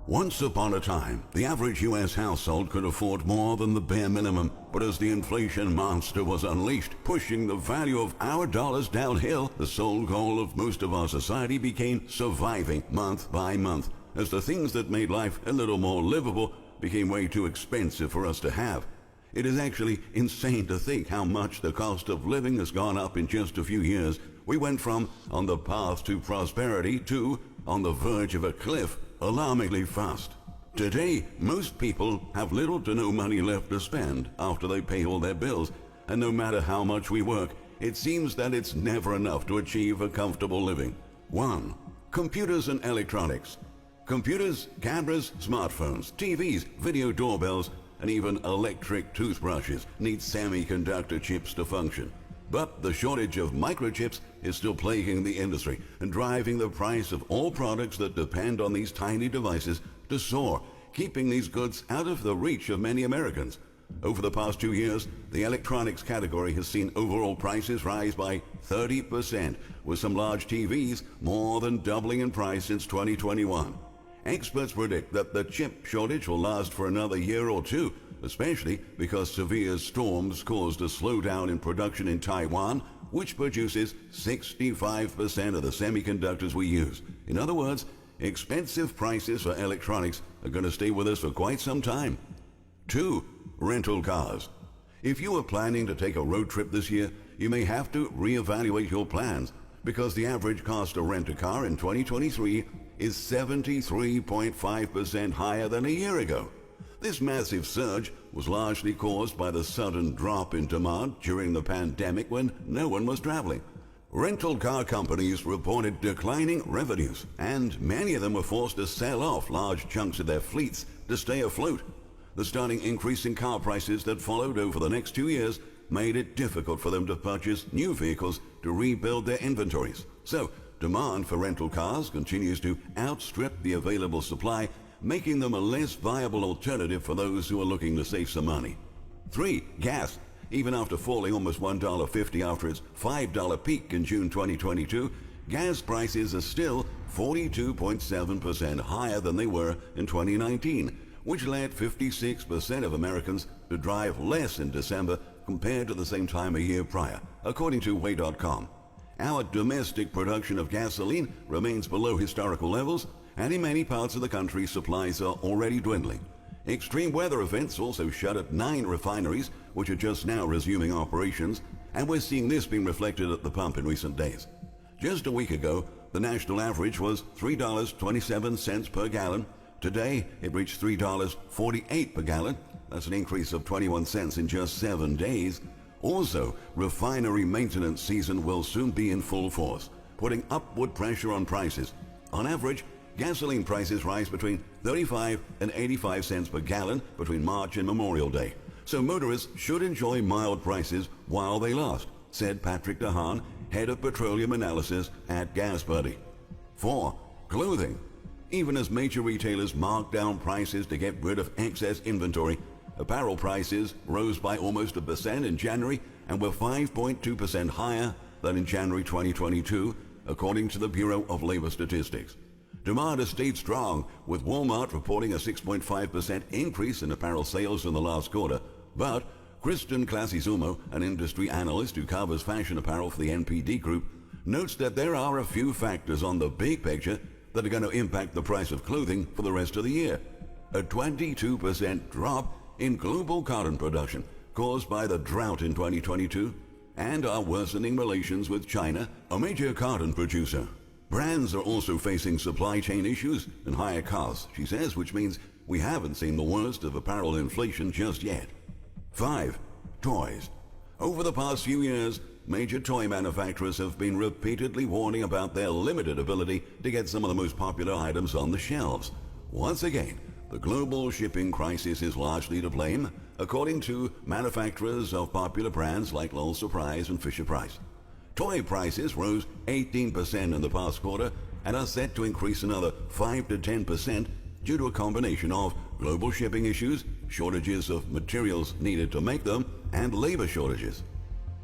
Once upon a time, the average U.S. household could afford more than the bare minimum, but as the inflation monster was unleashed, pushing the value of our dollars downhill, the sole goal of most of our society became surviving month by month, as the things that made life a little more livable became way too expensive for us to have. It is actually insane to think how much the cost of living has gone up in just a few years. We went from on the path to prosperity to on the verge of a cliff alarmingly fast. Today, most people have little to no money left to spend after they pay all their bills, and no matter how much we work, it seems that it's never enough to achieve a comfortable living. 1. Computers and electronics. Computers, cameras, smartphones, TVs, video doorbells, and even electric toothbrushes need semiconductor chips to function. But the shortage of microchips is still plaguing the industry and driving the price of all products that depend on these tiny devices to soar, keeping these goods out of the reach of many Americans. Over the past 2 years, the electronics category has seen overall prices rise by 30%, with some large TVs more than doubling in price since 2021. Experts predict that the chip shortage will last for another year or two, especially because severe storms caused a slowdown in production in Taiwan, which produces 65% of the semiconductors we use. In other words, expensive prices for electronics are going to stay with us for quite some time. 2. Rental cars. If you are planning to take a road trip this year, you may have to reevaluate your plans, because the average cost to rent a car in 2023 is 73.5% higher than a year ago. This massive surge was largely caused by the sudden drop in demand during the pandemic when no one was traveling. Rental car companies reported declining revenues, and many of them were forced to sell off large chunks of their fleets to stay afloat. The stunning increase in car prices that followed over the next 2 years made it difficult for them to purchase new vehicles to rebuild their inventories. So, demand for rental cars continues to outstrip the available supply, making them a less viable alternative for those who are looking to save some money. 3. Gas. Even after falling almost $1.50 after its $5 peak in June 2022, gas prices are still 42.7% higher than they were in 2019, which led 56% of Americans to drive less in December compared to the same time a year prior, according to Way.com. Our domestic production of gasoline remains below historical levels, and in many parts of the country, supplies are already dwindling. Extreme weather events also shut at 9 refineries, which are just now resuming operations, and we're seeing this being reflected at the pump in recent days. Just a week ago, the national average was $3.27 per gallon. Today, it reached $3.48 per gallon. That's an increase of 21 cents in just 7 days. Also, refinery maintenance season will soon be in full force, putting upward pressure on prices. On average, gasoline prices rise between 35 and 85 cents per gallon between March and Memorial Day. So motorists should enjoy mild prices while they last, said Patrick DeHaan, head of petroleum analysis at GasBuddy. 4. Clothing. Even as major retailers mark down prices to get rid of excess inventory, apparel prices rose by almost 1% in January and were 5.2% higher than in January 2022, according to the Bureau of Labor Statistics. Demand has stayed strong, with Walmart reporting a 6.5% increase in apparel sales in the last quarter. But Kristen Classizumo, an industry analyst who covers fashion apparel for the NPD Group, notes that there are a few factors on the big picture that are going to impact the price of clothing for the rest of the year. A 22% drop in global cotton production caused by the drought in 2022 and our worsening relations with China, a major cotton producer. Brands are also facing supply chain issues and higher costs, she says, which means we haven't seen the worst of apparel inflation just yet. 5. Toys. Over the past few years, major toy manufacturers have been repeatedly warning about their limited ability to get some of the most popular items on the shelves. Once again, the global shipping crisis is largely to blame, according to manufacturers of popular brands like Lowell Surprise and Fisher-Price. Toy prices rose 18% in the past quarter and are set to increase another 5 to 10% due to a combination of global shipping issues, shortages of materials needed to make them, and labor shortages.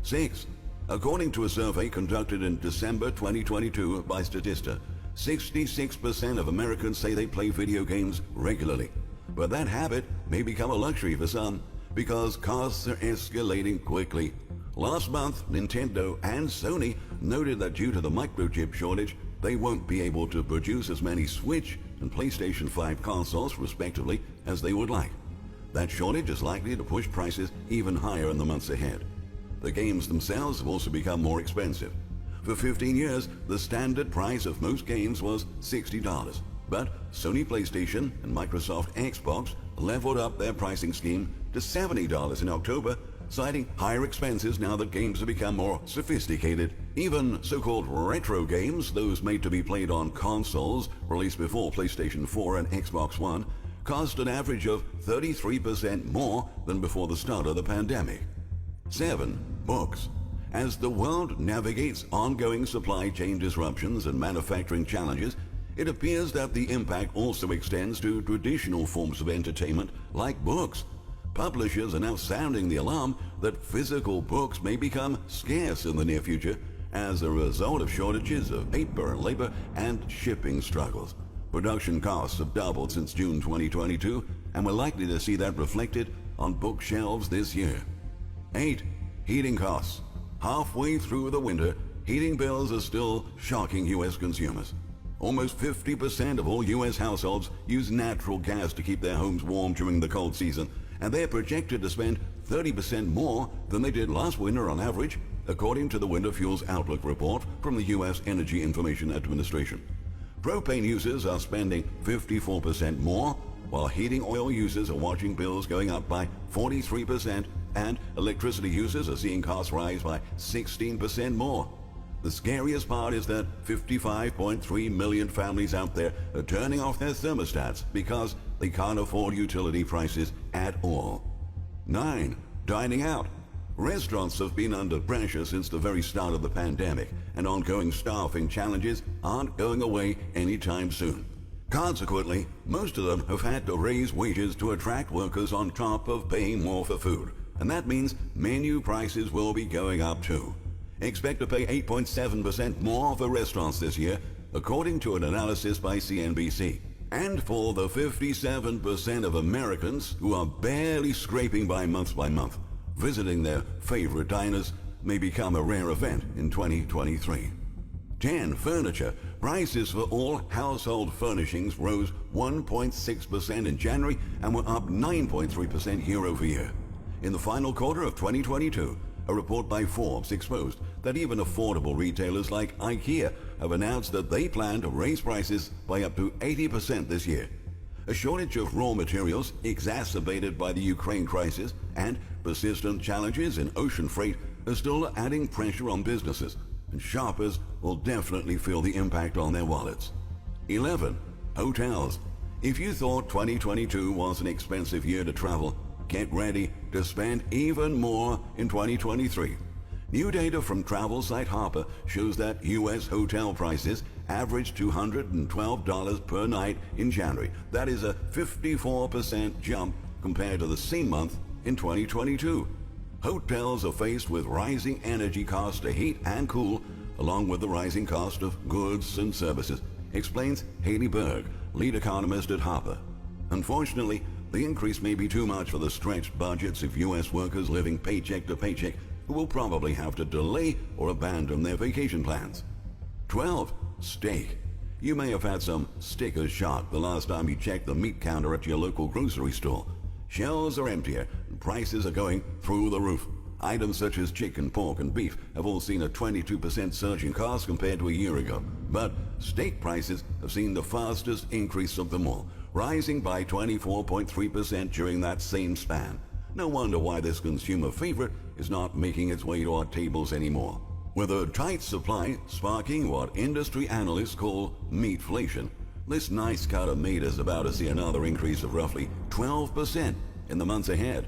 6. According to a survey conducted in December 2022 by Statista, 66% of Americans say they play video games regularly. But that habit may become a luxury for some because costs are escalating quickly. Last month, Nintendo and Sony noted that due to the microchip shortage, they won't be able to produce as many Switch and PlayStation 5 consoles, respectively, as they would like. That shortage is likely to push prices even higher in the months ahead. The games themselves have also become more expensive. For 15 years, the standard price of most games was $60, but Sony PlayStation and Microsoft Xbox leveled up their pricing scheme to $70 in October, citing higher expenses now that games have become more sophisticated. Even so-called retro games, those made to be played on consoles released before PlayStation 4 and Xbox One, cost an average of 33% more than before the start of the pandemic. 7. Books. As the world navigates ongoing supply chain disruptions and manufacturing challenges, it appears that the impact also extends to traditional forms of entertainment like books. Publishers are now sounding the alarm that physical books may become scarce in the near future as a result of shortages of paper and labor and shipping struggles. Production costs have doubled since June 2022, and we're likely to see that reflected on bookshelves this year. 8. Heating costs. Halfway through the winter, heating bills are still shocking U.S. consumers. Almost 50% of all U.S. households use natural gas to keep their homes warm during the cold season, and they're projected to spend 30% more than they did last winter on average, according to the Winter Fuels Outlook report from the U.S. Energy Information Administration. Propane users are spending 54% more, while heating oil users are watching bills going up by 43%, and electricity users are seeing costs rise by 16% more. The scariest part is that 55.3 million families out there are turning off their thermostats because they can't afford utility prices at all. 9. Dining out. Restaurants have been under pressure since the very start of the pandemic, and ongoing staffing challenges aren't going away anytime soon. Consequently, most of them have had to raise wages to attract workers on top of paying more for food, and that means menu prices will be going up too. Expect to pay 8.7% more for restaurants this year, according to an analysis by CNBC. And for the 57% of Americans who are barely scraping by month, visiting their favorite diners may become a rare event in 2023. 10. Furniture. Prices for all household furnishings rose 1.6% in January and were up 9.3% year over year. In the final quarter of 2022, a report by Forbes exposed that even affordable retailers like IKEA have announced that they plan to raise prices by up to 80% this year. A shortage of raw materials exacerbated by the Ukraine crisis and persistent challenges in ocean freight are still adding pressure on businesses, and shoppers will definitely feel the impact on their wallets. 11. Hotels. If you thought 2022 was an expensive year to travel, get ready to spend even more in 2023. New data from travel site Harper shows that U.S. hotel prices averaged $212 per night in January. That is a 54% jump compared to the same month in 2022. Hotels are faced with rising energy costs to heat and cool, along with the rising cost of goods and services, explains Haley Berg, lead economist at Harper. Unfortunately, the increase may be too much for the stretched budgets of U.S. workers living paycheck to paycheck, who will probably have to delay or abandon their vacation plans. 12. Steak. You may have had some sticker shock the last time you checked the meat counter at your local grocery store. Shelves are emptier and prices are going through the roof. Items such as chicken, pork, and beef have all seen a 22% surge in cost compared to a year ago. But steak prices have seen the fastest increase of them all, rising by 24.3% during that same span. No wonder why this consumer favorite is not making its way to our tables anymore. With a tight supply sparking what industry analysts call meatflation, this nice cut of meat is about to see another increase of roughly 12% in the months ahead.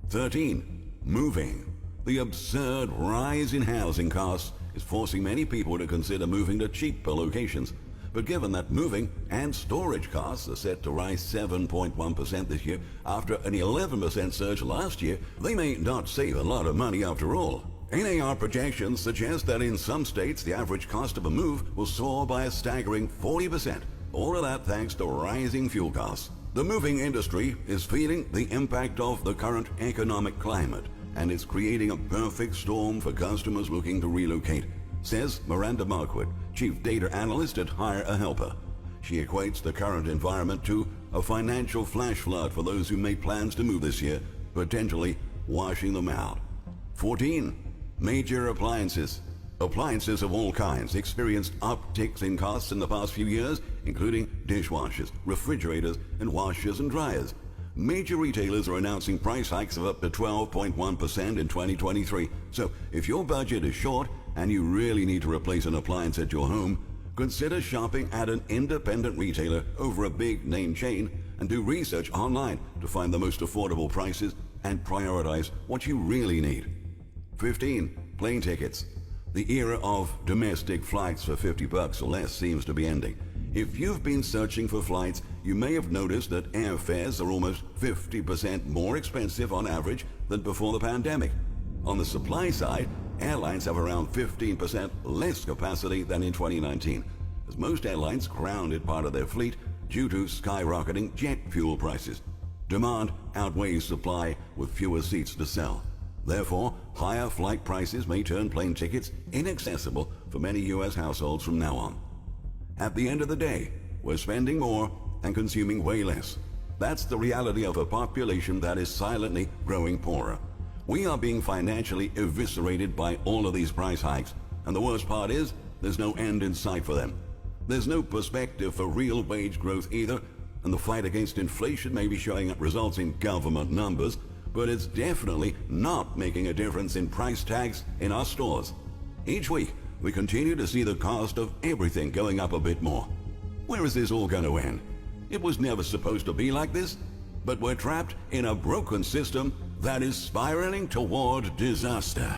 13. Moving. The absurd rise in housing costs is forcing many people to consider moving to cheaper locations. But given that moving and storage costs are set to rise 7.1% this year after an 11% surge last year, they may not save a lot of money after all. NAR projections suggest that in some states the average cost of a move will soar by a staggering 40%. All of that thanks to rising fuel costs. The moving industry is feeling the impact of the current economic climate, and it's creating a perfect storm for customers looking to relocate, says Miranda Marquardt, Chief Data Analyst at Hire a Helper. She equates the current environment to a financial flash flood for those who made plans to move this year, potentially washing them out. 14. Major appliances. Appliances of all kinds experienced upticks in costs in the past few years, including dishwashers, refrigerators, and washers and dryers. Major retailers are announcing price hikes of up to 12.1% in 2023. So if your budget is short and you really need to replace an appliance at your home, consider shopping at an independent retailer over a big name chain, and do research online to find the most affordable prices and prioritize what you really need. 15. Plane tickets. The era of domestic flights for $50 or less seems to be ending. If you've been searching for flights, you may have noticed that airfares are almost 50% more expensive on average than before the pandemic. On the supply side, airlines have around 15% less capacity than in 2019, as most airlines grounded part of their fleet due to skyrocketing jet fuel prices. Demand outweighs supply with fewer seats to sell. Therefore, higher flight prices may turn plane tickets inaccessible for many U.S. households from now on. At the end of the day, we're spending more and consuming way less. That's the reality of a population that is silently growing poorer. We are being financially eviscerated by all of these price hikes, and the worst part is there's no end in sight for them. There's no perspective for real wage growth either, and the fight against inflation may be showing up results in government numbers, but it's definitely not making a difference in price tags in our stores. Each week, we continue to see the cost of everything going up a bit more. Where is this all going to end? It was never supposed to be like this, but we're trapped in a broken system that is spiraling toward disaster.